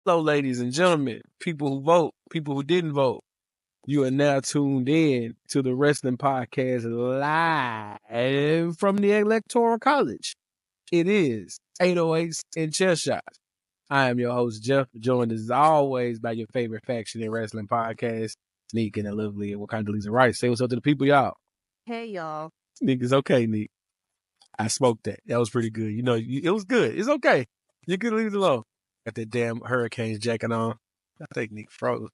Hello, ladies and gentlemen, people who vote, people who didn't vote. You are now tuned in to the Wrestling Podcast live from the Electoral College. It is 808s and Chair Shots. I am your host, Jeff, joined as always by your favorite faction in wrestling podcast, Neek and the lovely and Wakanda Rice. Say what's up to the people, y'all. Hey, y'all. Neek, it's okay, Neek. I smoked that. That was pretty good. You know, it was good. It's okay. You can leave it alone. Got that damn hurricane jacket on. I think Neek froze.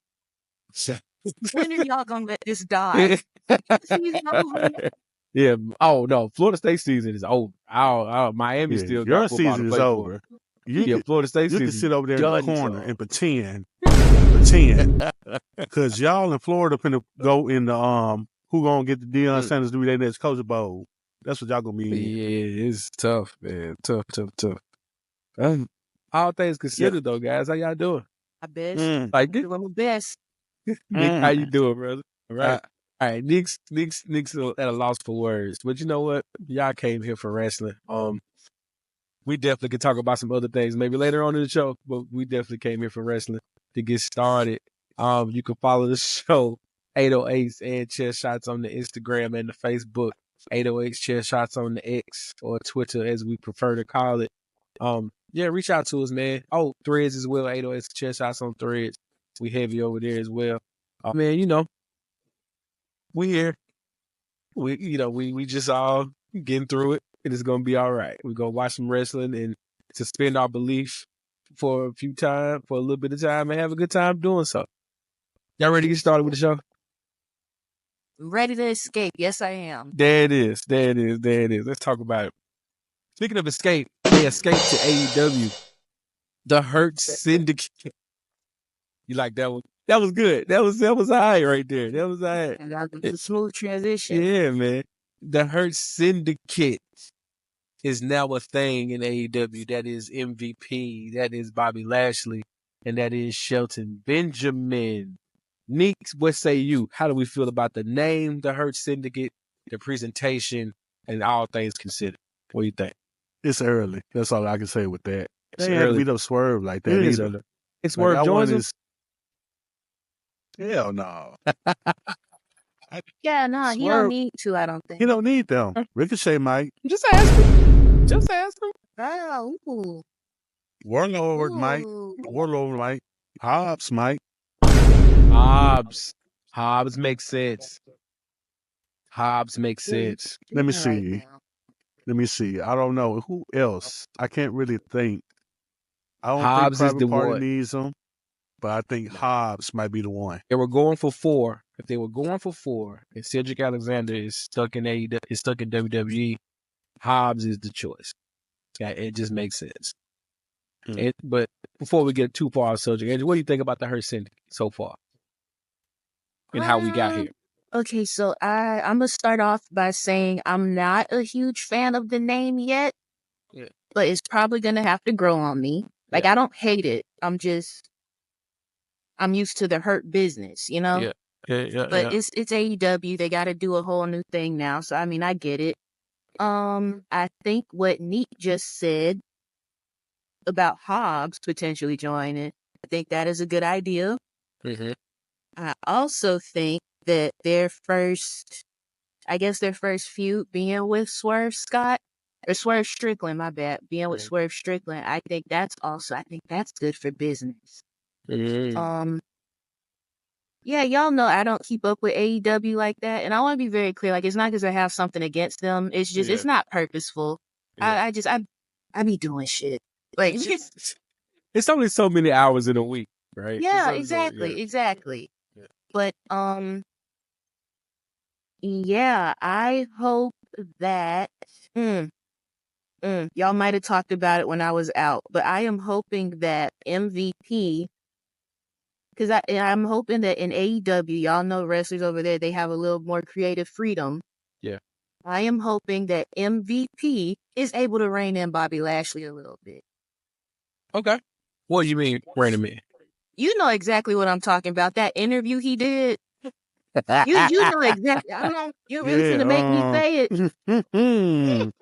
When are y'all gonna let this die? Season over? Yeah. Oh no, Florida State season is over. Miami still got your football season to is play over. For. Florida State You season. can sit over there in the done corner so. and pretend, because y'all in Florida finna go in the who gonna get the Deion Sanders to be their next coach bowl. That's what y'all gonna be in. Yeah, it's tough, man. Tough. All things considered, though, guys, how y'all doing? My best. Like it? Doing my best. Nick, how you doing, brother? All right. All right, Nick's at a loss for words. But you know what? Y'all came here for wrestling. We definitely could talk about some other things maybe later on in the show, but we definitely came here for wrestling to get started. You can follow the show 808s and Chair Shots on the Instagram and the Facebook, 808s Chair Shots on the X or Twitter as we prefer to call it. Yeah, reach out to us, man. Oh, Threads as well, 808s Chair Shots on Threads. We heavy over there as well. Man, you know, we here. We just all getting through it. It is gonna be all right. We're gonna watch some wrestling and suspend our belief for a little bit of time, and have a good time doing so. Y'all ready to get started with the show? Ready to escape. Yes, I am. There it is. Let's talk about it. Speaking of escape, they escaped to AEW. The Hurt Syndicate. You like that one? That was good. That was high right there. That was high. And that was a smooth transition. Yeah, man. The Hurt Syndicate is now a thing in AEW. That is MVP. That is Bobby Lashley. And that is Shelton Benjamin. Neeks, what say you? How do we feel about the name, the Hurt Syndicate, the presentation, and all things considered? What do you think? It's early. That's all I can say with that. It's They ain't early. be no swerve like that either. It's Swerve joins us. Hell no. Yeah, no, he don't need to, I don't think. He don't need them. Ricochet might. Just ask him. Oh, ooh. Warlord might. Hobbs might. Hobbs makes sense. Let me see. I don't know. Who else? I can't really think. I don't Hobbs think is the Private Party one. needs them, but I think Hobbs might be the one. They were going for 4. If they were going for 4, and Cedric Alexander is stuck in WWE, Hobbs is the choice. Yeah, it just makes sense. But before we get too far off subject, Andrew, what do you think about the Hurt Syndicate so far? And how we got here? Okay, so I'm going to start off by saying I'm not a huge fan of the name yet, but it's probably going to have to grow on me. Like, I don't hate it. I'm used to the Hurt business, you know? Yeah. But it's AEW. They got to do a whole new thing now. So, I mean, I get it. I think what Neek just said about Hobbs potentially joining, I think that is a good idea. Mm-hmm. I also think that their first feud being with Swerve Strickland, my bad, with Swerve Strickland, I think that's good for business. Mm-hmm. Yeah, y'all know I don't keep up with AEW like that, and I want to be very clear. Like, it's not because I have something against them. It's just it's not purposeful. Yeah. I be doing shit. Like, it's only so many hours in a week, right? Yeah, exactly. Yeah. But yeah, I hope that y'all might have talked about it when I was out, but I am hoping that MVP. Because I'm hoping that in AEW, y'all know wrestlers over there, they have a little more creative freedom. Yeah. I am hoping that MVP is able to rein in Bobby Lashley a little bit. Okay. What do you mean, rein him in? You know exactly what I'm talking about. That interview he did. You know exactly. I don't know. You're really going to make me say it.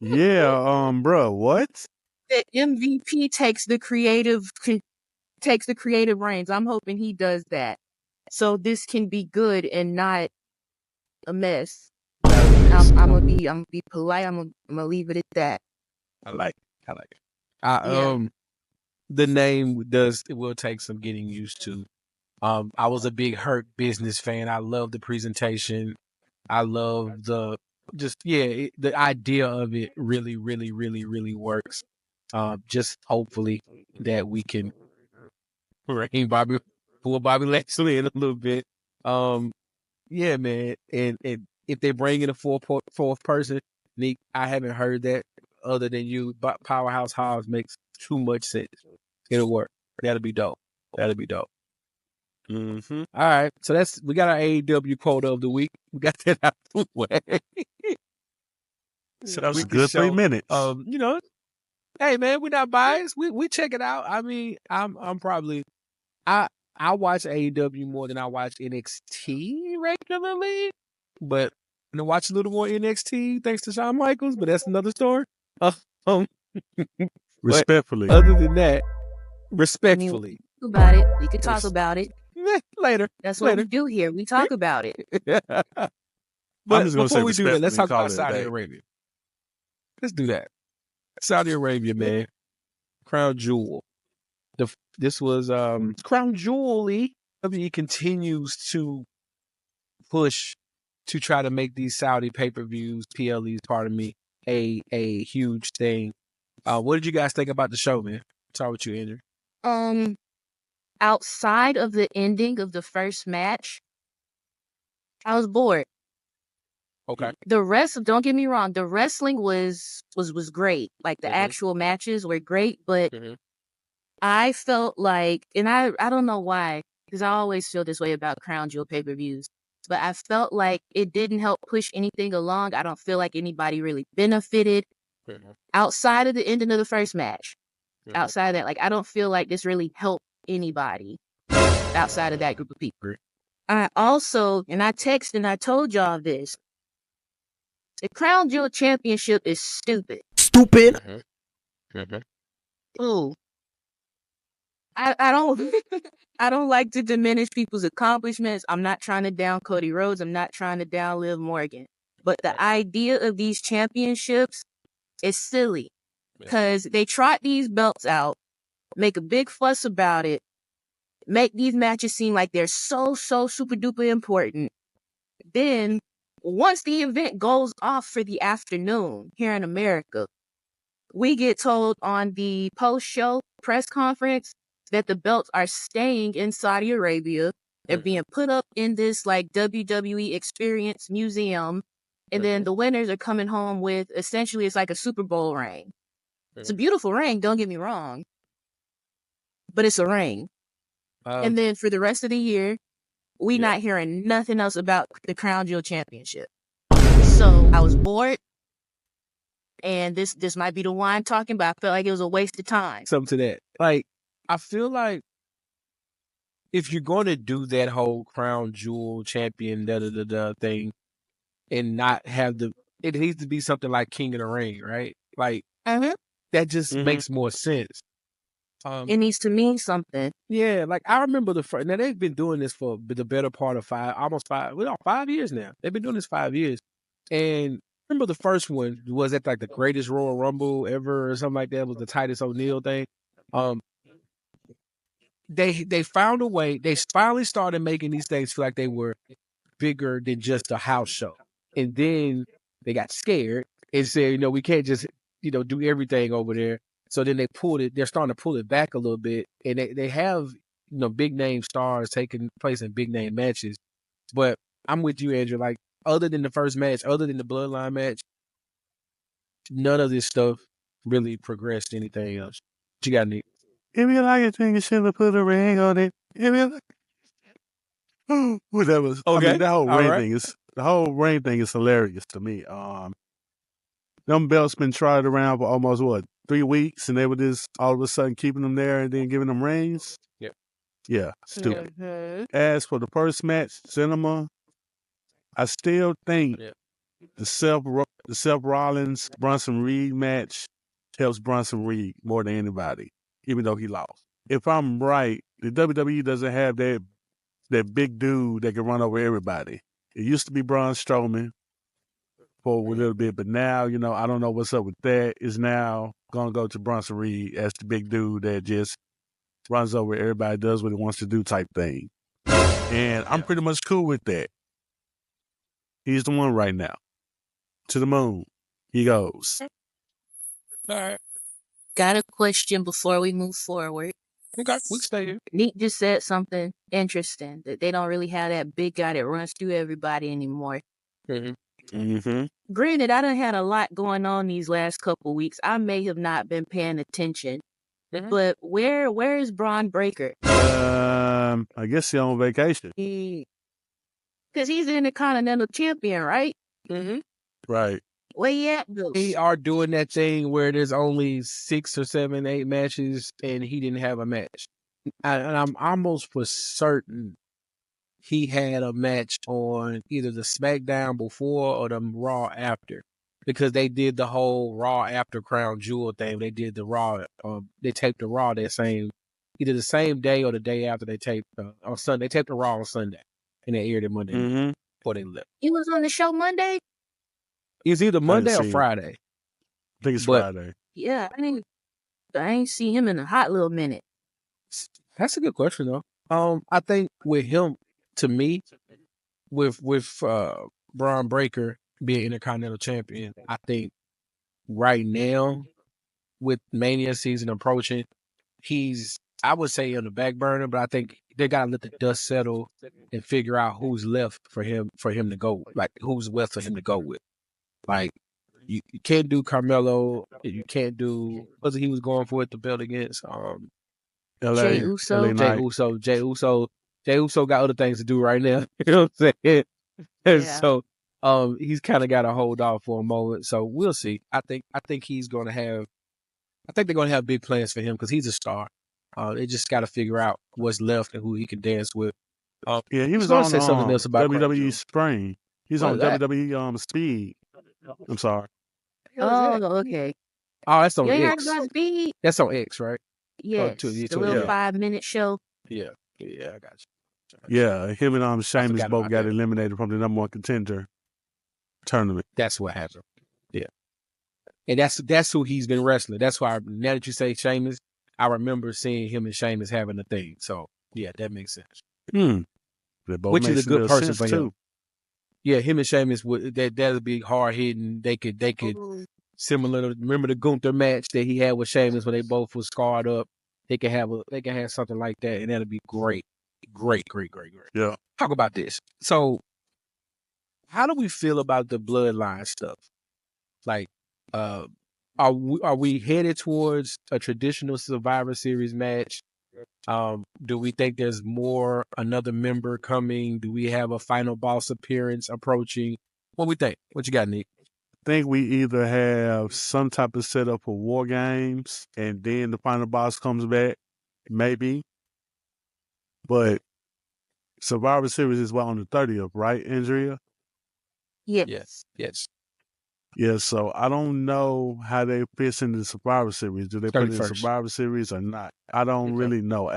Yeah, bro, what? That MVP takes the creative takes the creative reins. I'm hoping he does that. So this can be good and not a mess. I'm gonna be polite. I'm gonna leave it at that. I like it. The name will take some getting used to. I was a big Hurt Business fan. I love the presentation. I love the the idea of it really, really, really, really works. Just hopefully that we can pull Bobby Lashley in a little bit. Yeah, man. And if they bring in a fourth person, Nick, I haven't heard that other than you. But Powerhouse Hobbs makes too much sense. It'll work. That'll be dope. That'll be dope. Mm-hmm. All right. So we got our AEW quote of the week. We got that out of the way. So that was a good 3 minutes. Hey man, we're not biased. We check it out. I mean, I'm probably I watch AEW more than I watch NXT regularly, but I'm gonna watch a little more NXT thanks to Shawn Michaels. But that's another story. Respectfully. Other than that, respectfully. About it. We could talk about it later. That's what we do here. We talk about it. But before we do that, let's talk about Saudi Arabia. Let's do that. Saudi Arabia, man. Crown Jewel. This was Crown Jewel. WWE continues to push to try to make these Saudi pay-per-views, PLEs, pardon me, a huge thing. What did you guys think about the show, man? Start with you, Andrew. Outside of the ending of the first match, I was bored. Okay. The rest, don't get me wrong, the wrestling was great. Like the actual matches were great, but I felt like, and I don't know why, because I always feel this way about Crown Jewel pay-per-views, but I felt like it didn't help push anything along. I don't feel like anybody really benefited outside of the ending of the first match. Outside of that, like I don't feel like this really helped anybody outside of that group of people. I also, and I texted and I told y'all this, the Crown Jewel Championship is stupid. Stupid. Ooh. I don't I don't like to diminish people's accomplishments. I'm not trying to down Cody Rhodes. I'm not trying to down Liv Morgan. But the idea of these championships is silly. Because they trot these belts out, make a big fuss about it, make these matches seem like they're so super duper important. Then, once the event goes off for the afternoon here in America, we get told on the post-show press conference that the belts are staying in Saudi Arabia. They're being put up in this like WWE Experience Museum. And then the winners are coming home with, essentially, it's like a Super Bowl ring. It's a beautiful ring, don't get me wrong. But it's a ring. And then for the rest of the year, we not hearing nothing else about the Crown Jewel Championship. So I was bored. And this might be the wine talking, but I felt like it was a waste of time. Something to that. Like, I feel like if you're going to do that whole Crown Jewel Champion thing and not have it needs to be something like King of the Ring, right? Like, that just makes more sense. It needs to mean something. Yeah, like I remember now they've been doing this for the better part of 5 years now. They've been doing this 5 years. And I remember the first one was at like the greatest Royal Rumble ever or something like that. It was the Titus O'Neil thing. They found a way. They finally started making these things feel like they were bigger than just a house show. And then they got scared and said, we can't just, do everything over there. So then they're starting to pull it back a little bit. And they have, big name stars taking place in big name matches. But I'm with you, Andrew. Like, other than the first match, other than the Bloodline match, none of this stuff really progressed anything else. What you got, Nick? If you like it, then you should have put a ring on it. If you like... Whatever. Okay. I mean, the whole ring thing is hilarious to me. Them belts been trotted around for almost 3 weeks, and they were just all of a sudden keeping them there and then giving them rings. Yeah, stupid. As for the first match, Cinema, I still think the Seth Rollins Bronson Reed match helps Bronson Reed more than anybody, even though he lost. if I'm right, the WWE doesn't have that big dude that can run over everybody. It used to be Braun Strowman for a little bit, but now, I don't know what's up with that. Is now going to go to Bronson Reed as the big dude that just runs over everybody, does what he wants to do type thing. And I'm pretty much cool with that. He's the one right now. To the moon. He goes. All right. Got a question before we move forward. Okay, we can stay here. Nick just said something interesting, that they don't really have that big guy that runs through everybody anymore. Granted, I done had a lot going on these last couple weeks. I may have not been paying attention. But where is Braun Breaker? I guess he's on vacation. Because he's the Intercontinental Champion, right? Right. Where he at, though? They are doing that thing where there's only 6 or 7, 8 matches, and he didn't have a match. And I'm almost for certain he had a match on either the SmackDown before or the Raw after, because they did the whole Raw after Crown Jewel thing. They did the Raw. They taped the Raw either the same day or the day after they taped on Sunday. They taped the Raw on Sunday, and they aired it Monday before they left. He was on the show Monday? It's either Monday or Friday. I think it's Friday. Yeah, I ain't see him in a hot little minute. That's a good question, though. I think with him, to me, with Braun Breaker being Intercontinental Champion, I think right now, with Mania season approaching, I would say on the back burner, but I think they gotta let the dust settle and figure out who's left for him to go, like who's left for him to go with. Like you can't do Carmelo, you can't do what he was going for at the belt against Jey Uso. Jey Uso got other things to do right now. You know what I'm saying? And so he's kind of got to hold off for a moment. So we'll see. I think he's going to have. I think they're going to have big plans for him because he's a star. They just got to figure out what's left and who he can dance with. Yeah, he was on something else about WWE Spring. He's on WWE Speed. I'm sorry. Oh, okay. Oh, that's on you X. Heard about Speed? That's on X, right? Yes, the little 5-minute show. Yeah, I got you. Yeah, him and Sheamus both got eliminated from the number 1 contender tournament. That's what happened. Yeah, and that's who he's been wrestling. That's why now that you say Sheamus, I remember seeing him and Sheamus having a thing. So yeah, that makes sense. Which is a good person for him. Yeah, him and Sheamus that'd be hard hitting. They could similar to, remember the Gunther match that he had with Sheamus when they both were scarred up. They can have something like that, and that'd be great. Great. Yeah. Talk about this. So, how do we feel about the bloodline stuff? Like, are we headed towards a traditional Survivor Series match? Do we think there's another member coming? Do we have a final boss appearance approaching? What we think? What you got, Nick? I think we either have some type of setup for War Games and then the final boss comes back, maybe. But Survivor Series is on the 30th, right, Andrea? Yes. Yeah, so I don't know how they fit into the Survivor Series. Do they put it in Survivor Series or not? I don't really know.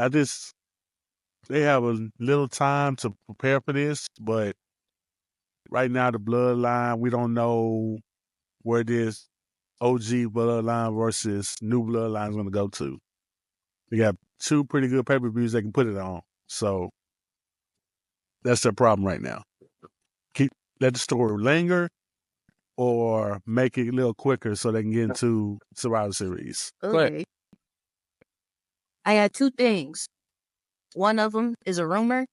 They have a little time to prepare for this, but right now the bloodline, we don't know where this OG bloodline versus new bloodline is going to go to. We got 2 pretty good pay-per-views they can put it on. So that's their problem right now. Let the story linger or make it a little quicker so they can get into Survivor Series. Okay. I had 2 things. One of them is a rumor.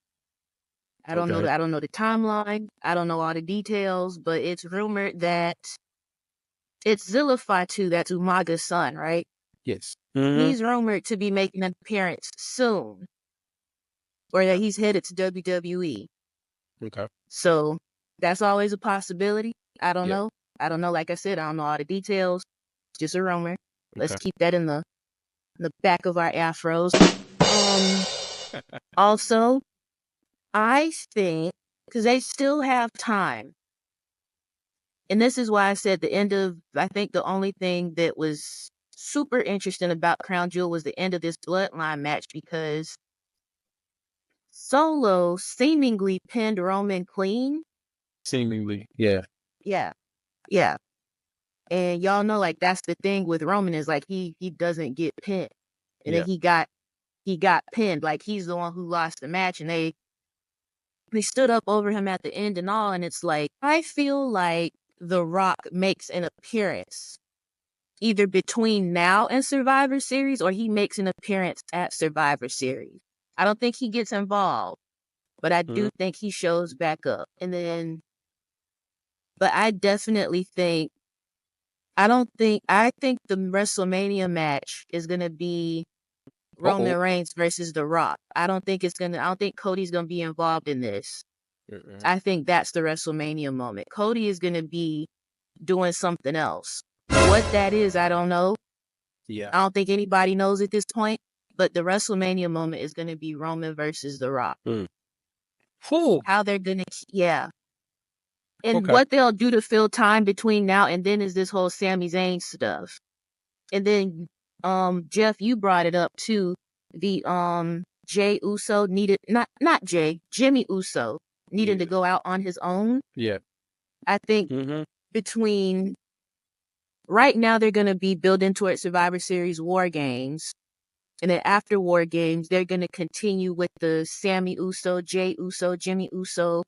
I don't know the timeline. I don't know all the details, but it's rumored that it's Zilla Fatu, that's Umaga's son, right? Yes. He's rumored to be making an appearance soon. Or that he's headed to WWE. Okay. So that's always a possibility. I don't know. Like I said, I don't know all the details. It's just a rumor. Let's keep that in the back of our afros. Also, I think, because they still have time, and this is why I said I think the only thing that was super interesting about Crown Jewel was the end of this bloodline match because Solo seemingly pinned Roman clean. Seemingly, yeah. Yeah, yeah. And y'all know, like, that's the thing with Roman is like he doesn't get pinned. And then he got pinned. Like, he's the one who lost the match, and they stood up over him at the end and all. And it's like, I feel like The Rock makes an appearance either between now and Survivor Series, or he makes an appearance at Survivor Series. I don't think he gets involved, but I do think he shows back up. And then, but I definitely think, I think the WrestleMania match is going to be Roman Reigns versus The Rock. I don't think Cody's going to be involved in this. I think that's the WrestleMania moment. Cody is going to be doing something else. What that is, I don't know. Yeah. I don't think anybody knows at this point, but the WrestleMania moment is going to be Roman versus The Rock. How they're going to, yeah. And what they'll do to fill time between now and then is this whole Sami Zayn stuff. And then, Jeff, you brought it up too. The Jey Uso needed not Jey, Jimmy Uso needed to go out on his own. Yeah. I think between right now they're gonna be building towards Survivor Series War Games. And then after War Games, they're gonna continue with the Sami Uso, Jey Uso, Jimmy Uso.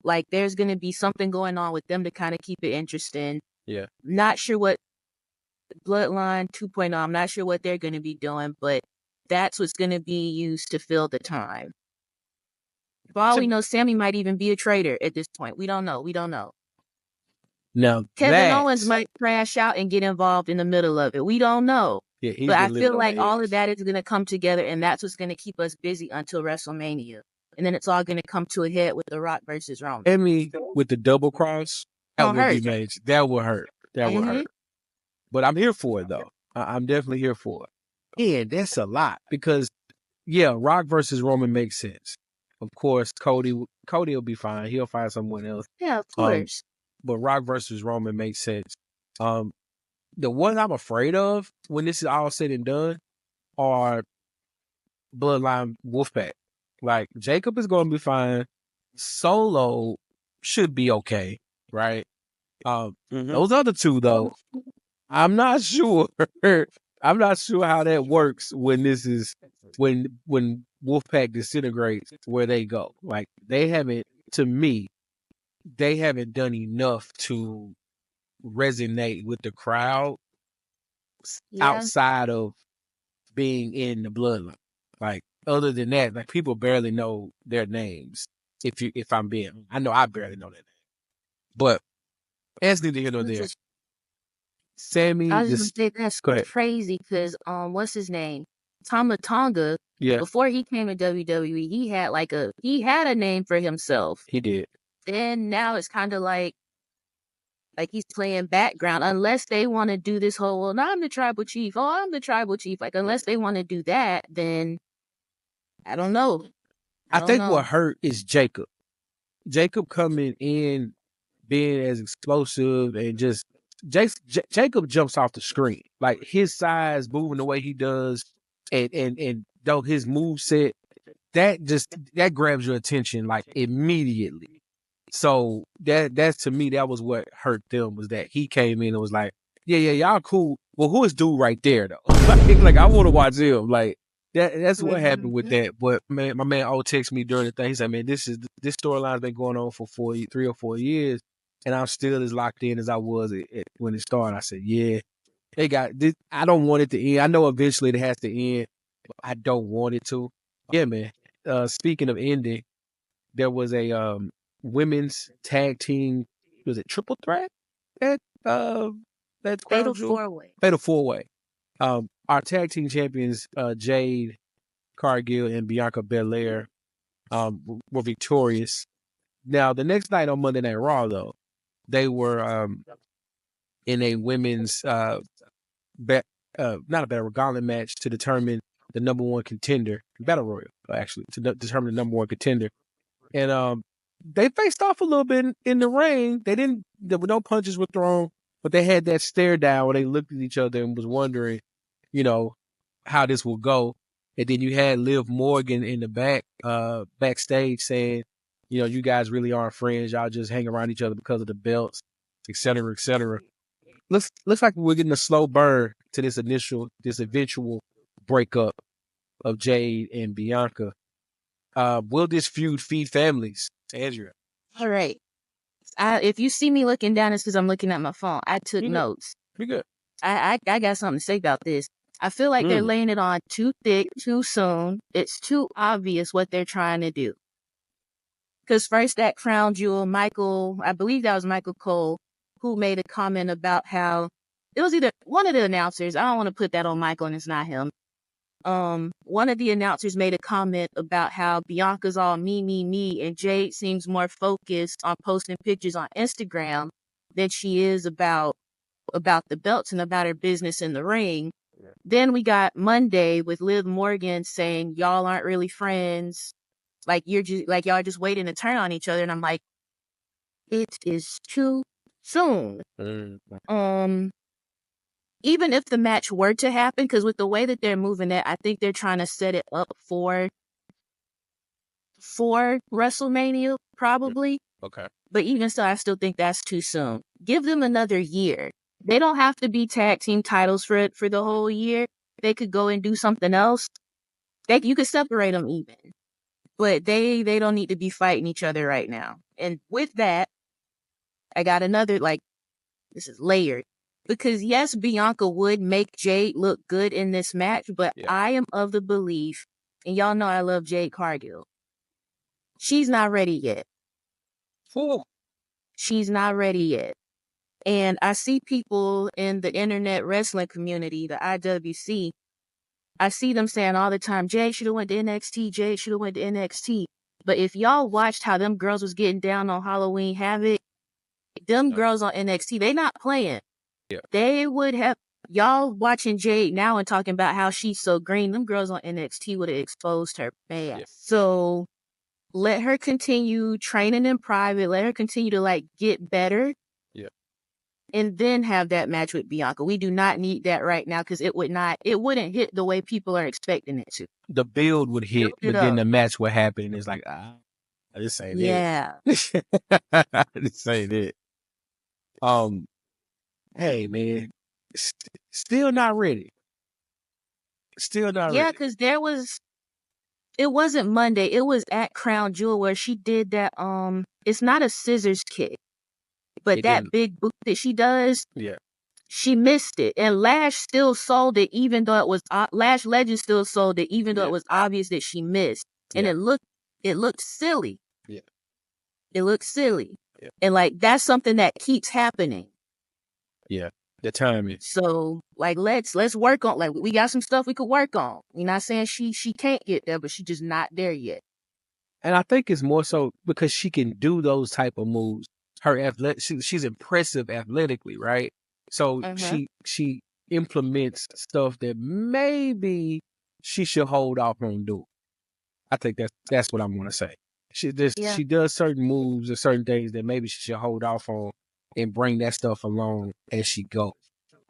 Like, there's gonna be something going on with them to kind of keep it interesting. Yeah. Not sure what Bloodline 2.0, I'm not sure what they're going to be doing, but that's what's going to be used to fill the time. For all we know, Sammy might even be a traitor at this point. We don't know. Now, Kevin Owens might crash out and get involved in the middle of it. We don't know. Yeah, but I feel like all of that is going to come together, and that's what's going to keep us busy until WrestleMania. And then it's all going to come to a head with The Rock versus Roman. Emmy with the double cross, that would be major. That would hurt. That would hurt. But I'm here for it, though. I'm definitely here for it. Yeah, that's a lot because, yeah, Rock versus Roman makes sense. Of course, Cody will be fine. He'll find someone else. Yeah, of course. But Rock versus Roman makes sense. The ones I'm afraid of when this is all said and done are Bloodline Wolfpack. Like, Jacob is going to be fine. Solo should be okay, right? Those other two, though, I'm not sure. I'm not sure how that works when when Wolfpack disintegrates, where they go. Like, to me, they haven't done enough to resonate with the crowd outside of being in the bloodline. Like, other than that, like, people barely know their names. If I'm being, I know I barely know their name. But that's neither here nor there. Sammy, I was just gonna say that's crazy because what's his name? Tama Tonga. Yeah. Before he came to WWE, he had a name for himself. He did. And now it's kind of like he's playing background. Unless they want to do this whole, well, now I'm the tribal chief. Oh, I'm the tribal chief. Like, unless they want to do that, then I don't know. I think what hurt is Jacob. Jacob coming in, being as explosive and just Jacob jumps off the screen. Like, his size, moving the way he does, and though his move set, that grabs your attention like immediately. So that's to me, that was what hurt them, was that he came in and was like, yeah, y'all cool. Well, who is dude right there though? like I want to watch him. Like, that's what happened with that. But man, my man texted me during the thing. He said, man, this storyline's been going on for 3 or 4 years, and I'm still as locked in as I was when it started. I said, yeah, they got this. I don't want it to end. I know eventually it has to end, but I don't want it to. Yeah, man. Speaking of ending, there was a women's tag team. Was it triple threat? That Fatal 4-Way. Fatal 4-Way. Our tag team champions, Jade Cargill and Bianca Belair, were victorious. Now, the next night on Monday Night Raw, though, they were in a women's not a battle gauntlet match to determine the number one contender, battle royal, actually, to determine the number one contender. And they faced off a little bit in the ring. There were no punches were thrown, but they had that stare down where they looked at each other and was wondering how this will go. And then you had Liv Morgan in the backstage saying, you guys really aren't friends. Y'all just hang around each other because of the belts, et cetera, et cetera. Looks like we're getting a slow burn to this eventual breakup of Jade and Bianca. Will this feud feed families? Andrea. All right. If you see me looking down, it's because I'm looking at my phone. I took notes. Pretty good. I got something to say about this. I feel like they're laying it on too thick, too soon. It's too obvious what they're trying to do. Because first that Crown Jewel, I believe that was Michael Cole, who made a comment about how it was either one of the announcers. I don't want to put that on Michael and it's not him. One of the announcers made a comment about how Bianca's all me, and Jade seems more focused on posting pictures on Instagram than she is about the belts and about her business in the ring. Yeah. Then we got Monday with Liv Morgan saying y'all aren't really friends. Like y'all just waiting to turn on each other. And I'm like, it is too soon. Even if the match were to happen, because with the way that they're moving it, I think they're trying to set it up for WrestleMania, probably. Okay. But even so, I still think that's too soon. Give them another year. They don't have to be tag team titles for the whole year. They could go and do something else. You could separate them even. But they don't need to be fighting each other right now. And with that, I got another, this is layered. Because yes, Bianca would make Jade look good in this match, but I am of the belief, and y'all know I love Jade Cargill. She's not ready yet. She's not ready yet. And I see people in the internet wrestling community, the IWC, I see them saying all the time, Jade should have went to NXT, Jade should have went to NXT. But if y'all watched how them girls was getting down on Halloween Havoc, them girls on NXT, they not playing. Yeah. They would have, y'all watching Jade now and talking about how she's so green, them girls on NXT would have exposed her bad. Yeah. So let her continue training in private. Let her continue to get better. Yeah. And then have that match with Bianca. We do not need that right now because it wouldn't hit the way people are expecting it to. The build would hit, but then the match would happen and it's like, this ain't it. Yeah. This ain't it. Hey man, still not ready. Still not ready. Yeah, because it wasn't Monday. It was at Crown Jewel where she did that. It's not a scissors kick, but that big boot that she does. Yeah. She missed it, and Lash still sold it, even though it was Lash Legend still sold it, even though it was obvious that she missed, and it looked silly. Yeah. It looked silly, yeah. And that's something that keeps happening. Yeah. The timing. So let's work on we got some stuff we could work on. You're not saying she can't get there, but she's just not there yet. And I think it's more so because she can do those type of moves. Her she's impressive athletically, right? So she implements stuff that maybe she should hold off on doing. I think that's what I'm gonna say. She does certain moves or certain things that maybe she should hold off on and bring that stuff along as she goes.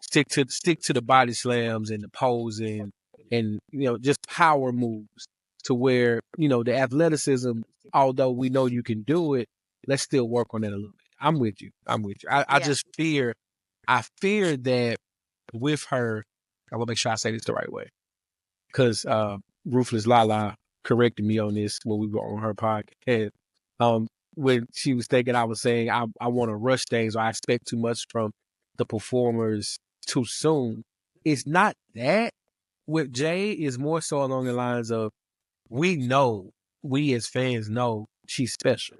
Stick to the body slams and the posing and just power moves to where the athleticism. Although we know you can do it, let's still work on it a little bit. I'm with you. I just fear. I fear that with her, I will make sure I say this the right way, because Ruthless Lala corrected me on this when we were on her podcast. When she was thinking, I was saying I want to rush things, or I expect too much from the performers too soon. It's not that. With Jay, is more so along the lines of we as fans know she's special.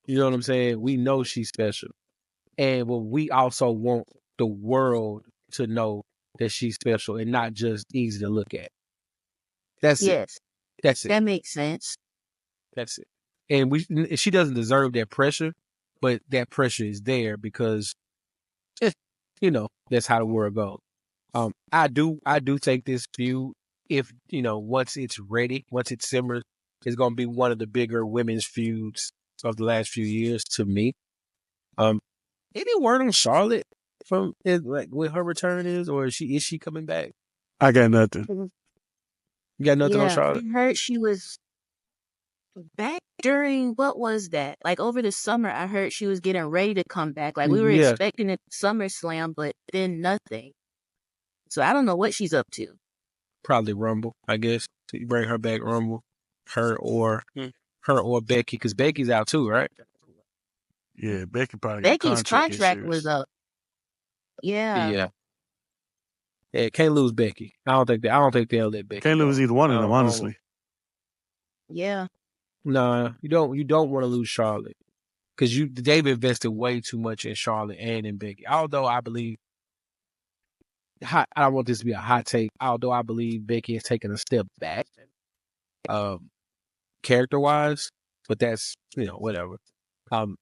You know what I'm saying? We know she's special. And we also want the world to know that she's special and not just easy to look at. That's it. That's it. That makes sense. That's it. And she doesn't deserve that pressure, but that pressure is there because, that's how the world goes. I do take this view. If once it's ready, once it simmers, it's going to be one of the bigger women's feuds of the last few years to me. Any word on Charlotte from when her return is, or is she coming back? I got nothing. You got nothing on Yeah, Charlotte? I heard she was back during, what was that? Like over the summer, I heard she was getting ready to come back. Like we were Yeah, expecting it SummerSlam, but then nothing. So I don't know what she's up to. probably Rumble, I guess. So you bring her back, Rumble, her or Becky, because Becky's out too, right? Yeah, Becky probably got Becky's contract contract was issues. up. Yeah. Yeah, can't lose Becky. I don't think they'll let Becky Can't go. lose either one I of them, don't- I don't- honestly. Yeah. Nah, you don't want to lose Charlotte because they've invested way too much in Charlotte and in Becky. Although I believe, I don't want this to be a hot take. Although I believe Becky has taken a step back, character wise, but that's whatever.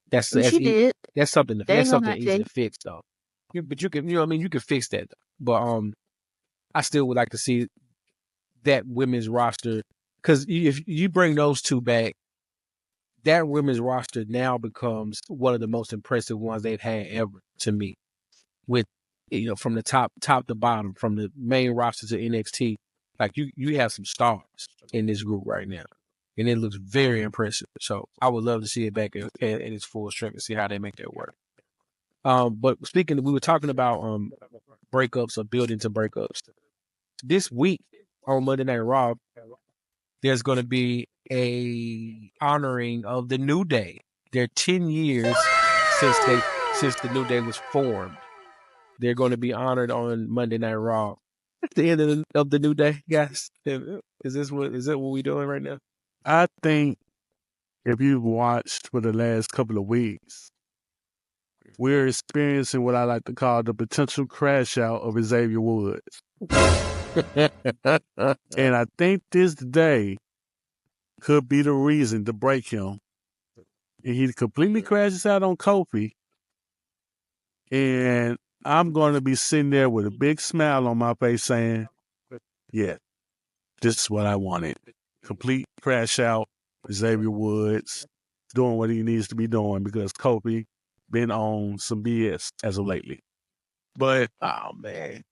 That's Well, she did. that's something They ain't gonna easy to fix though. But you can what I mean. You can fix that. But I still would like to see that women's roster because if you bring those two back, that women's roster now becomes one of the most impressive ones they've had ever to me. With from the top to bottom, from the main roster to NXT, like you have some stars in this group right now, and it looks very impressive. So I would love to see it back in its full strength and see how they make that work. But we were talking about breakups or building to breakups. This week on Monday Night Raw, there's going to be a honoring of the New Day. They're 10 years since the New Day was formed. They're going to be honored on Monday Night Raw. At the end of the New Day, guys. Is that what we're doing right now? I think if you've watched for the last couple of weeks, we're experiencing what I like to call the potential crash out of Xavier Woods. And I think this day could be the reason to break him. And he completely crashes out on Kofi. And I'm going to be sitting there with a big smile on my face saying, yeah, this is what I wanted. Complete crash out, Xavier Woods doing what he needs to be doing because Kofi been on some BS as of lately. But, oh, man.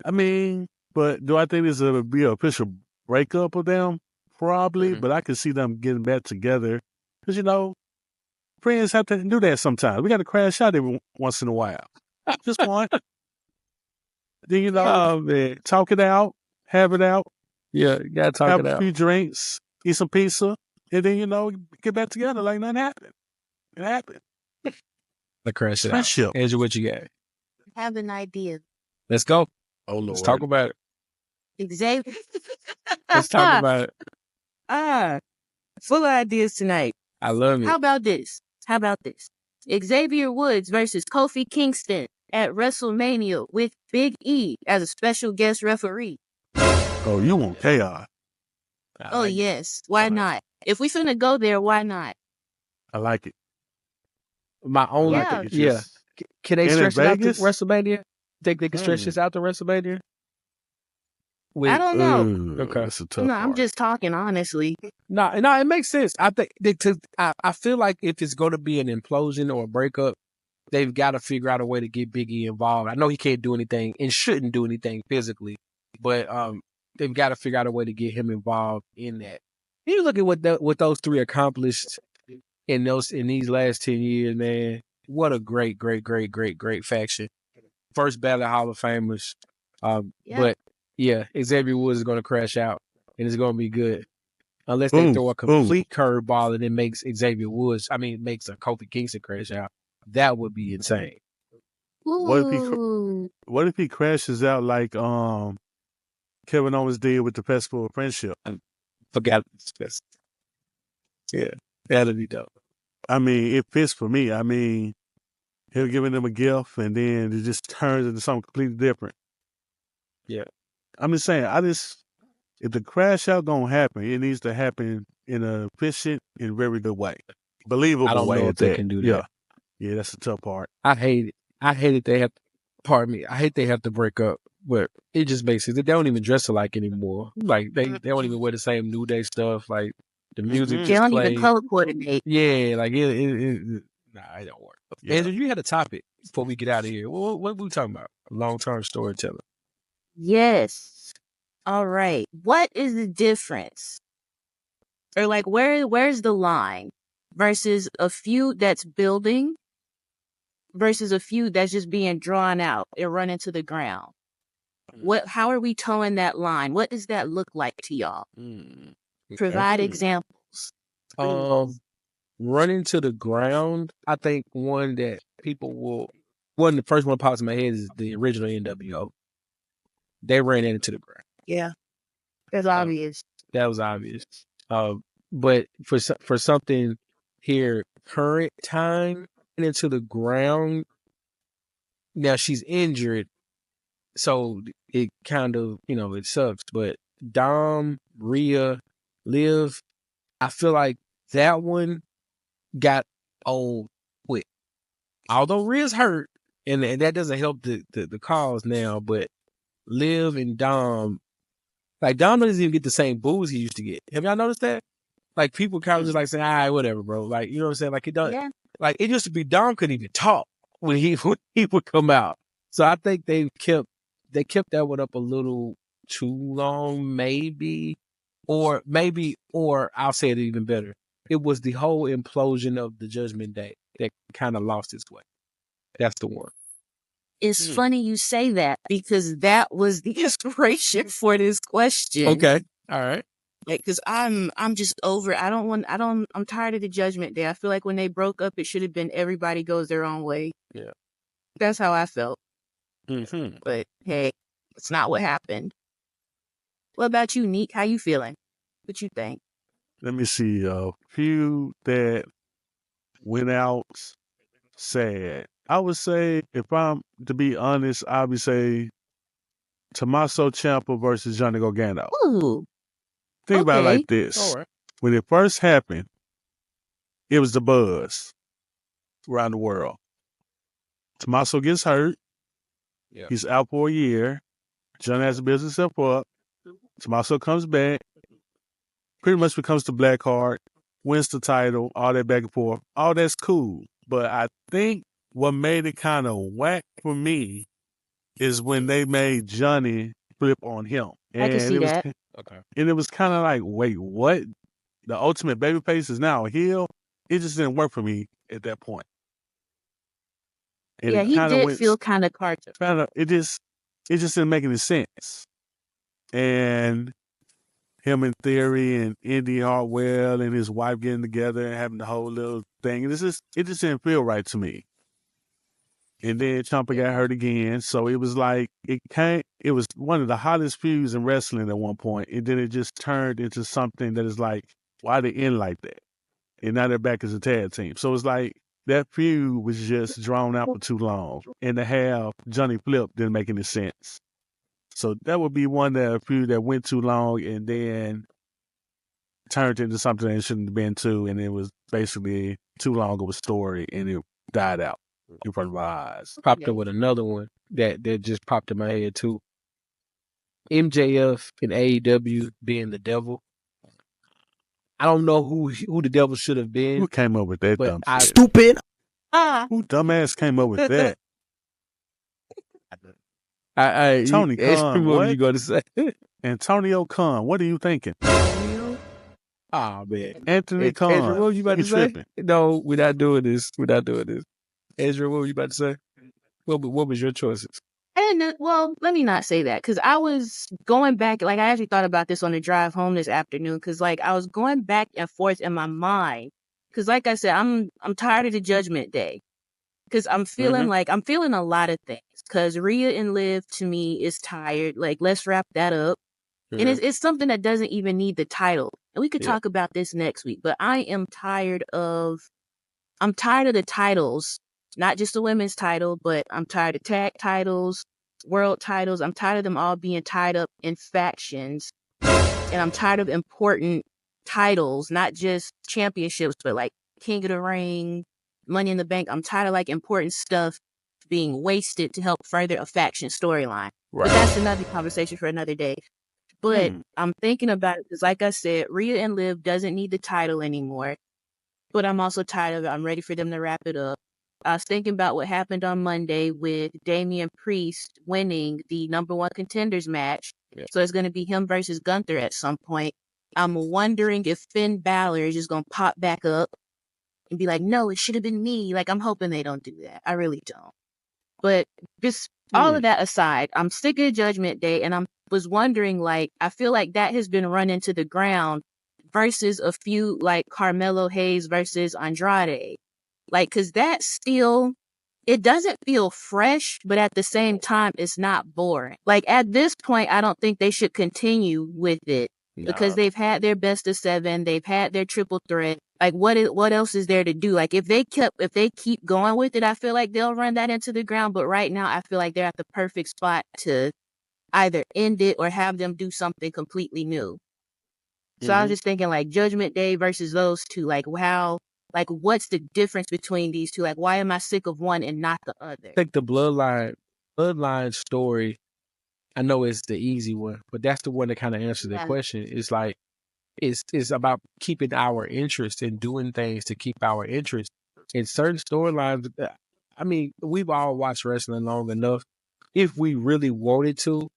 I mean, but do I think this will be an official breakup of them? Probably, but I can see them getting back together. Because, friends have to do that sometimes. We got to crash out every once in a while. Just one. Then, oh, man. Talk it out, have it out. Yeah, you got to talk it out. Have a few drinks, eat some pizza, and then, get back together like nothing happened. It happened. The crash it Friendship. out. Andrew, what you got? I have an idea. Let's go. Oh, Lord. Let's talk about it. Xavier. Let's talk about it. Full of ideas tonight. I love it. How about this? Xavier Woods versus Kofi Kingston at WrestleMania with Big E as a special guest referee. Oh, you want chaos. Oh, yes. Why not? If we finna go there, why not? I like it. My own, Yeah. Can they stretch it out to Vegas? WrestleMania? Think they can stretch this out to WrestleMania? I don't know. Okay. That's a tough No, part. I'm just talking honestly. No, it makes sense. I think I feel like if it's going to be an implosion or a breakup, they've got to figure out a way to get Big E involved. I know he can't do anything and shouldn't do anything physically, but they've got to figure out a way to get him involved in that. You look at what those three accomplished in these last 10 years, man. What a great faction. First ballot Hall of Famers. But yeah, Xavier Woods is going to crash out, and it's going to be good. Unless they throw a complete curveball and it makes makes a Kofi Kingston crash out. That would be insane. What if he crashes out like Kevin Owens did with the Festival of Friendship? Forgot. Yeah, that'd be dope. I mean, it fits for me. I mean, he'll giving them a gift, and then it just turns into something completely different. Yeah. I'm just saying, if the crash out gonna happen, it needs to happen in an efficient and very good way. Believable way. I don't know if they can do that. Yeah, that's the tough part. I hate it. I hate it. I hate they have to break up, but it just makes sense. They don't even dress alike anymore. Like they don't even wear the same New Day stuff. Like the music They don't plays. even color coordinate. Yeah, like it don't work. Yeah. Andrew, you had a topic before we get out of here. What were we talking about? Long-term storytelling. Yes. All right. What is the difference? Or like where's the line versus a feud that's building versus a feud that's just being drawn out and run into the ground? How are we towing that line? What does that look like to y'all? Provide examples. Running to the ground, I think one that the first one that pops in my head is the original NWO. They ran into the ground. Yeah. That's obvious. That was obvious. But for something here, current time, into the ground, now she's injured, so it kind of, it sucks. But Dom, Rhea, Liv, I feel like that one got old quick. Although Rhea's hurt, and that doesn't help the cause now, but Liv and Dom, like Dom doesn't even get the same boos he used to get. Have y'all noticed that? Like people kind of just like saying, all right, whatever, bro. Like, you know what I'm saying? Like it doesn't, like it used to be Dom couldn't even talk when he would come out. So I think they kept that one up a little too long, maybe, or I'll say it even better. It was the whole implosion of the Judgment Day that kind of lost its way. That's the one. It's funny you say that because that was the inspiration for this question. Okay. All right. Because I'm just over. I'm tired of the Judgment Day. I feel like when they broke up, it should have been everybody goes their own way. Yeah. That's how I felt. Mm-hmm. But hey, it's not what happened. What about you, Neek? How you feeling? What you think? Let me see. Few that went out sad. I would say, if I'm to be honest, I would say Tommaso Ciampa versus Johnny Gargano. Ooh. Think about it like this. All right. When it first happened, it was the buzz around the world. Tommaso gets hurt. Yeah. He's out for a year. Johnny has to build himself up. Tommaso comes back. Pretty much becomes the black card. Wins the title. All that back and forth. All that's cool. But I think what made it kind of whack for me is when they made Johnny flip on him. I can see that. Okay. And it was kind of like, wait, what? The ultimate babyface is now a heel? It just didn't work for me at that point. And yeah, he did feel kind of cartoon. It just didn't make any sense. And him and Theory and Indy Hartwell and his wife getting together and having the whole little thing. And it just didn't feel right to me. And then Ciampa got hurt again. So it was like, it was one of the hottest feuds in wrestling at one point. And then it just turned into something that is like, why they end like that? And now they're back as a tag team. So it's like, that feud was just drawn out for too long. And to have Johnny flip didn't make any sense. So that would be one feud that went too long and then turned into something that it shouldn't have been to. And it was basically too long of a story and it died out in front of our eyes. Popped up with another one that just popped in my head too. MJF and AEW being the devil. I don't know who the devil should have been. Who came up with that dumb shit? Stupid. Who dumbass came up with that? Tony Khan, what are you going to say? Antonio Khan, what are you thinking? Oh, man. Anthony Khan. Ezra, what were you about to say? Tripping. No, we're not doing this. Ezra, what were you about to say? What was your choices? Well, let me not say that because I was going back. Like I actually thought about this on the drive home this afternoon because like I was going back and forth in my mind because like I said, I'm tired of the Judgment Day because I'm feeling I'm feeling a lot of things because Rhea and Liv to me is tired. Like let's wrap that up. And it's something that doesn't even need the title. And we could talk about this next week. But I am tired of the titles, not just the women's title, but I'm tired of tag titles, world titles. I'm tired of them all being tied up in factions. And I'm tired of important titles, not just championships, but like King of the Ring, Money in the Bank. I'm tired of like important stuff being wasted to help further a faction storyline. Right. But that's another conversation for another day. But I'm thinking about it because, like I said, Rhea and Liv doesn't need the title anymore. But I'm also tired of it. I'm ready for them to wrap it up. I was thinking about what happened on Monday with Damian Priest winning the #1 contenders match. Yeah. So it's going to be him versus Gunther at some point. I'm wondering if Finn Balor is just going to pop back up and be like, no, it should have been me. Like, I'm hoping they don't do that. I really don't. But just all of that aside, I'm sick of Judgment Day, and I was wondering, like, I feel like that has been run into the ground versus a few like Carmelo Hayes versus Andrade. Like, because that still, it doesn't feel fresh, but at the same time, it's not boring. Like, at this point, I don't think they should continue with it because they've had their best of 7, they've had their triple threat. Like, what else is there to do? Like, if they keep going with it, I feel like they'll run that into the ground. But right now, I feel like they're at the perfect spot to either end it or have them do something completely new. So I was just thinking, like, Judgment Day versus those two, like, how, like, what's the difference between these two? Like, why am I sick of one and not the other? I think the bloodline story, I know it's the easy one, but that's the one that kind of answers the question. It's like, it's about keeping our interest and doing things to keep our interest. In certain storylines, I mean, we've all watched wrestling long enough. If we really wanted to,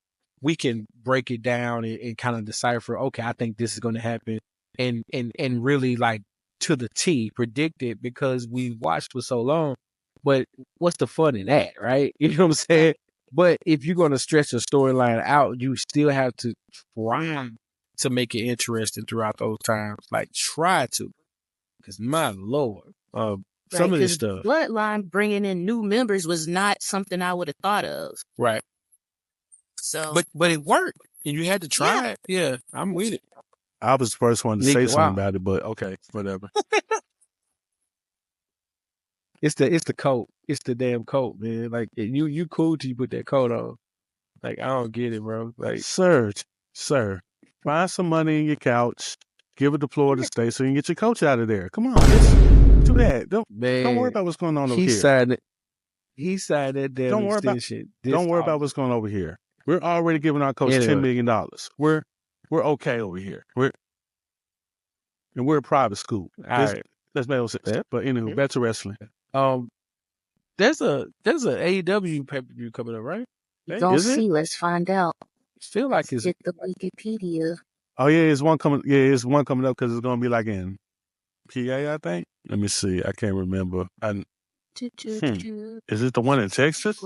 we can break it down and kind of decipher, okay, I think this is going to happen, and really, like, to the T predict it because we watched for so long. But what's the fun in that, right? You know what I'm saying? But if you're going to stretch a storyline out, you still have to try to make it interesting throughout those times. Like, try to, because my Lord, some of this stuff. Bloodline bringing in new members was not something I would have thought of. Right. So, but it worked, and you had to try it. Yeah, I'm with it. I was the first one to say something about it, but okay, whatever. It's the coat. It's the damn coat, man. Like, you cool till you put that coat on. Like, I don't get it, bro. Like, sir, find some money in your couch, give it to Florida State so you can get your coach out of there. Come on, just do that. Don't worry about what's going on over here. He signed that damn extension. Don't worry about what's going on over here. We're already giving our coach $10 million. We're okay over here. We're a private school. Let's make sense. Yeah. But anyway, back to wrestling. There's a AEW pay-per-view coming up, right? Don't see. Let's find out. Feel like it's get the Wikipedia. Oh yeah, it's one coming. Yeah, it's one coming up because it's gonna be like in PA, I think. Let me see. I can't remember. Is it the one in Texas?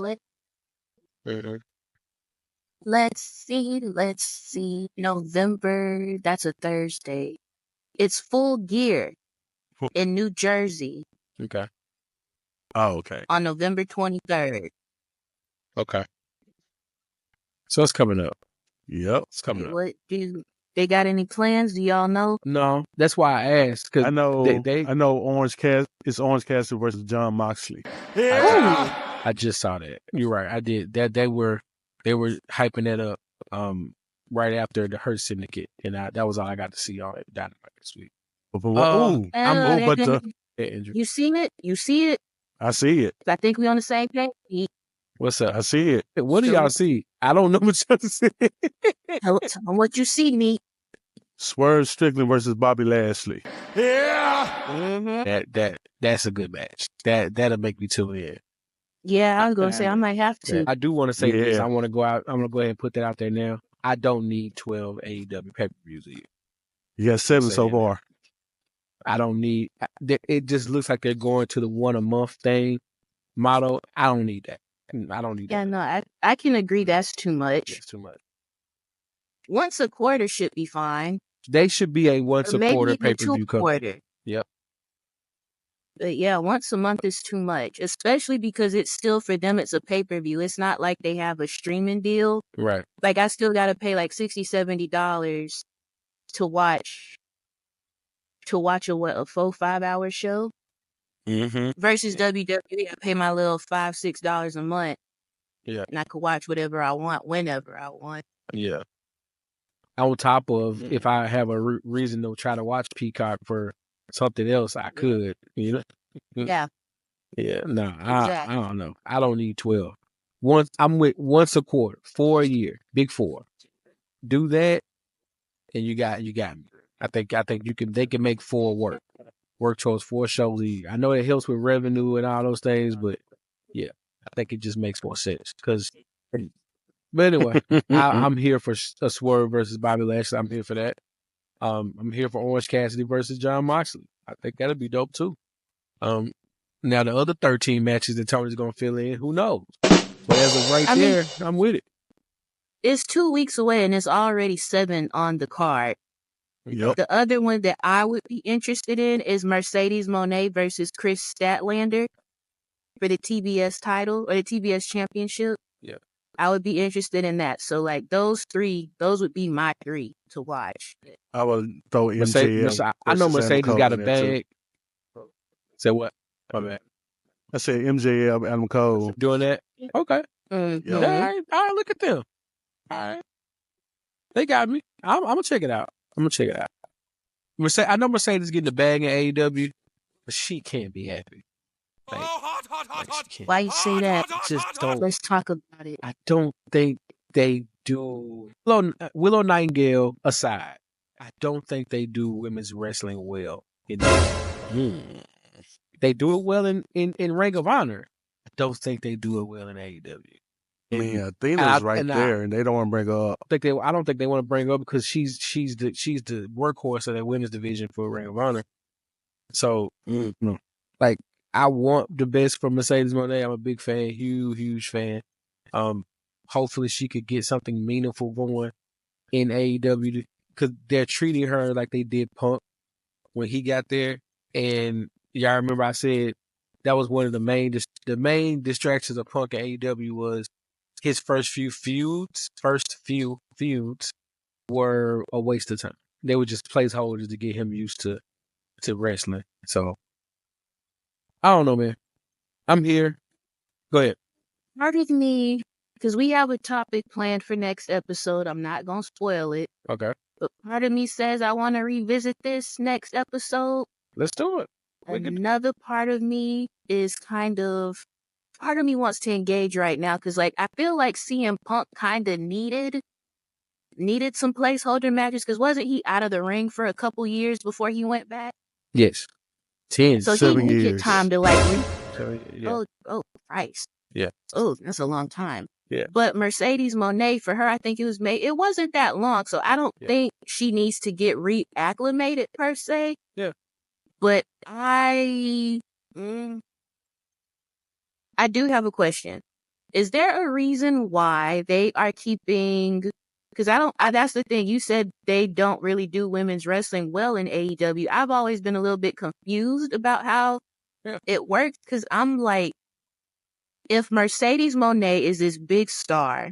Let's see. November. That's a Thursday. It's Full Gear in New Jersey. Okay. Oh, okay. On November 23rd. Okay. So it's coming up. Yep, it's coming up. What they got any plans? Do y'all know? No, that's why I asked. Cause I know. I know. Orange Cassidy versus John Moxley. Yeah. I just saw that. You're right. I did that. They were hyping that up. Right after the Hurt Syndicate, and that was all I got to see on Dynamite this week. You seen it? You see it? I see it. I think we on the same page. What's up? I see it. What do y'all see? I don't know what y'all see. Tell them what you see, me. Swerve Strickland versus Bobby Lashley. Yeah. That's a good match. That'll make me tune in. Yeah, I was gonna say I might have to. I do want to say this. I want to go out. I'm gonna go ahead and put that out there now. I don't need 12 AEW pay-per-views a year. You got 7 so far. I don't need. It just looks like they're going to the 1 a month thing model. I don't need that. I don't need that. Yeah, no, I can agree that's too much. It's too much. Once a quarter should be fine. They should be a once a quarter pay-per-view quarter. Yep. But yeah, once a month is too much, especially because it's still, for them, it's a pay-per-view. It's not like they have a streaming deal. Right. Like, I still got to pay like $60, $70 to watch a 4-5 hour show. Versus WWE, I pay my little $5, $6 a month. Yeah. And I could watch whatever I want, whenever I want. Yeah. On top of, if I have a reason to try to watch Peacock for something else, I could, you know? Yeah. Yeah, no, I don't know. I don't need 12. Once a quarter, 4 a year, big 4. Do that, and you got me. I think they can make 4 work. work towards 4-shows a year. I know it helps with revenue and all those things, but yeah, I think it just makes more sense. But anyway, I'm here for a Swerve versus Bobby Lashley. I'm here for that. I'm here for Orange Cassidy versus John Moxley. I think that'll be dope too. Now the other 13 matches that Tony's gonna fill in, who knows? But as of right there, I'm with it. It's 2 weeks away and it's already 7 on the card. Yep. The other one that I would be interested in is Mercedes Moné versus Chris Statlander for the TBS title or the TBS championship. Yeah. I would be interested in that. So like those would be my 3 to watch. I would throw MJF. I know Mercedes got a bag. Say what? My bad. I said MJF, Adam Cole. Doing that? Okay. Mm-hmm. All right, look at them. All right. They got me. I'm going to check it out. I know Mercedes getting the bag in AEW, but she can't be happy. Like, why you say that? Just don't. Let's talk about it. I don't think they do. Willow Nightingale aside, I don't think they do women's wrestling well. They do it well in Ring of Honor. I don't think they do it well in AEW. I mean, Athena's right there, and they don't want to bring her up. I don't think they want to bring her up because she's the workhorse of that women's division for Ring of Honor. So, like, I want the best for Mercedes Moné. I'm a big fan, huge fan. Hopefully she could get something meaningful going in AEW because they're treating her like they did Punk when he got there. And y'all remember I said that was one of the main distractions of Punk at AEW was his first few feuds were a waste of time. They were just placeholders to get him used to wrestling. So I don't know, man. I'm here. Go ahead. Part of me, because we have a topic planned for next episode. I'm not going to spoil it. Okay. But part of me says I want to revisit this next episode. Let's do it. Another part of me is part of me wants to engage right now because, like, I feel like CM Punk kind of needed some placeholder matches because wasn't he out of the ring for a couple years before he went back? Yes. 10, so 7 he years. Get time to like. Yeah. Oh, Christ. Yeah. Oh, that's a long time. Yeah. But Mercedes Moné, for her, I think it wasn't that long, so I don't think she needs to get reacclimated per se. Yeah. But I do have a question. Is there a reason why they are keeping? Because that's the thing. You said they don't really do women's wrestling well in AEW. I've always been a little bit confused about how it works. Because I'm like, if Mercedes Moné is this big star,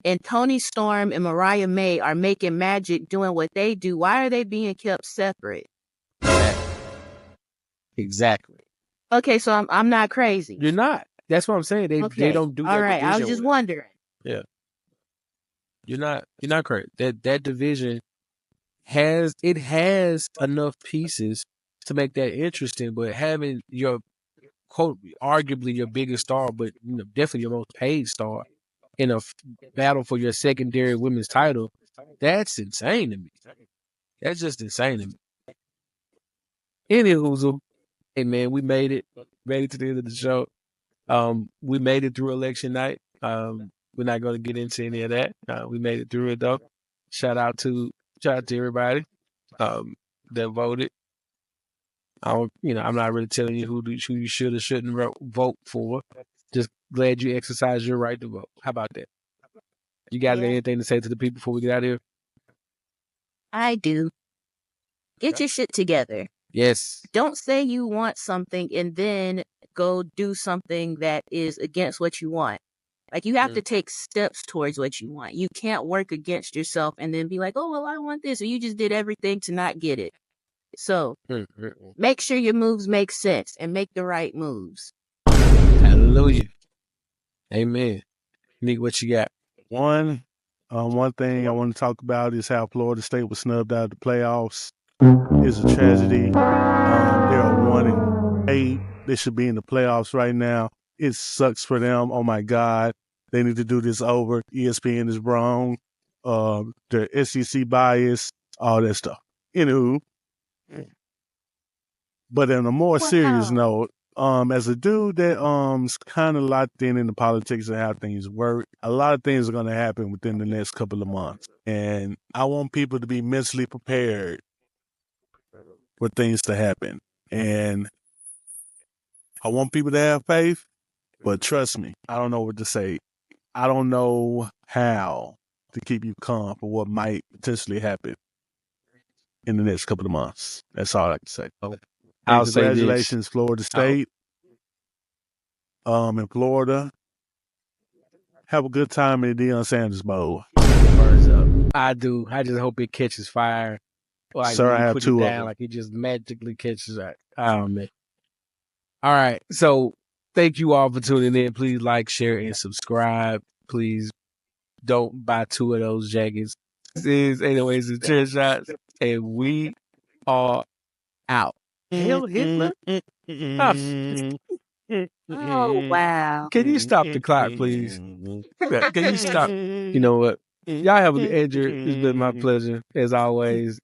and Toni Storm and Mariah May are making magic doing what they do, why are they being kept separate? Exactly. Okay, so I'm not crazy. You're not. That's what I'm saying. They don't do that. All right, I was just wondering. Yeah. You're not correct. That division has enough pieces to make that interesting, but having your quote arguably your biggest star, but definitely your most paid star in a battle for your secondary women's title, that's insane to me. That's just insane to me. Anywho, hey man, we made it to the end of the show. We made it through election night. We're not going to get into any of that. We made it through it though. Shout out to everybody that voted. I'm not really telling you who you should or shouldn't vote for. Just glad you exercised your right to vote. How about that? You got anything to say to the people before we get out of here? I do. Get your shit together. Yes. Don't say you want something and then go do something that is against what you want. Like, you have to take steps towards what you want. You can't work against yourself and then be like, oh, well, I want this. Or you just did everything to not get it. So make sure your moves make sense and make the right moves. Hallelujah. Amen. Nick, what you got? One thing I want to talk about is how Florida State was snubbed out of the playoffs. It's a tragedy. They are 1-8. They should be in the playoffs right now. It sucks for them. Oh my God. They need to do this over. ESPN is wrong. The SEC bias, all that stuff. Anywho, But on a more serious Wow. note, as a dude that is kind of locked in the politics and how things work, a lot of things are going to happen within the next couple of months, and I want people to be mentally prepared for things to happen, and I want people to have faith. But trust me, I don't know what to say. I don't know how to keep you calm for what might potentially happen in the next couple of months. That's all I can say. And I'll say this. congratulations, Florida State. In Florida, have a good time in the Deion Sanders Bowl. Birds up. I do. I just hope it catches fire. Like Sir, when I you have put it two of down, them. like it just magically catches that. Oh man. All right. So thank you all for tuning in. Please like, share, and subscribe. Please don't buy 2 of those jackets. This is 808s and Chair Shots, and we are out. Hail Hitler. Oh, wow. Can you stop the clock, please? Can you stop? You know what? Y'all have a good Andrew. It's been my pleasure, as always.